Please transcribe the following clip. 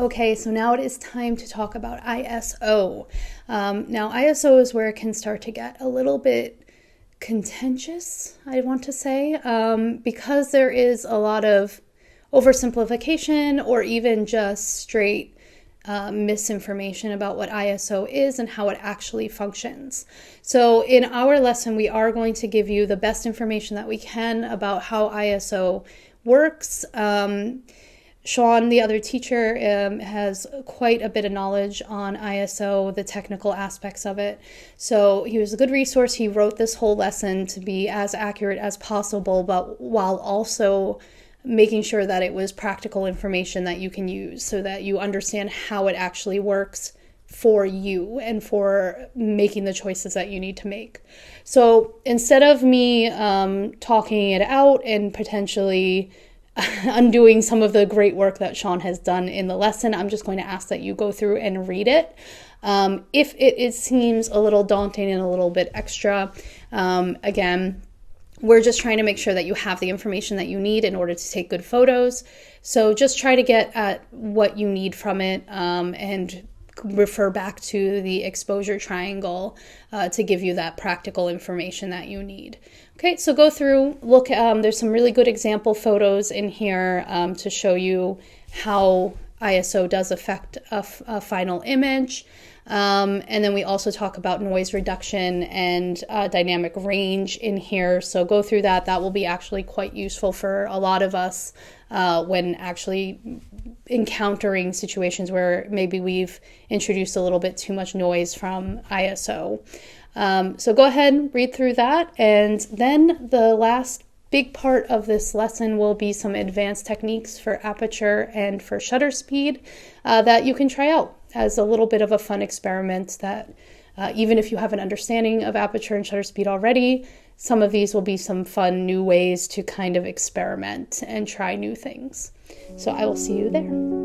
Okay, so now it is time to talk about ISO. Now, ISO is where it can start to get a little bit contentious, I want to say, because there is a lot of oversimplification or even just straight misinformation about what ISO is and how it actually functions. So in our lesson, we are going to give you the best information that we can about how ISO works. Sean, the other teacher, has quite a bit of knowledge on ISO, the technical aspects of it. So he was a good resource. He wrote this whole lesson to be as accurate as possible, but while also making sure that it was practical information that you can use so that you understand how it actually works for you and for making the choices that you need to make. So instead of me talking it out and potentially undoing some of the great work that Sean has done in the lesson, I'm just going to ask that you go through and read it. If it seems a little daunting and a little bit extra, again, we're just trying to make sure that you have the information that you need in order to take good photos. So just try to get at what you need from it and refer back to the exposure triangle to give you that practical information that you need. Okay, so go through, look, there's some really good example photos in here to show you how ISO does affect a final image. And then we also talk about noise reduction and dynamic range in here. So go through that. That will be actually quite useful for a lot of us when actually encountering situations where maybe we've introduced a little bit too much noise from ISO. So go ahead and read through that. And then the last big part of this lesson will be some advanced techniques for aperture and for shutter speed that you can try out as a little bit of a fun experiment that even if you have an understanding of aperture and shutter speed already, some of these will be some fun new ways to kind of experiment and try new things. So I will see you there.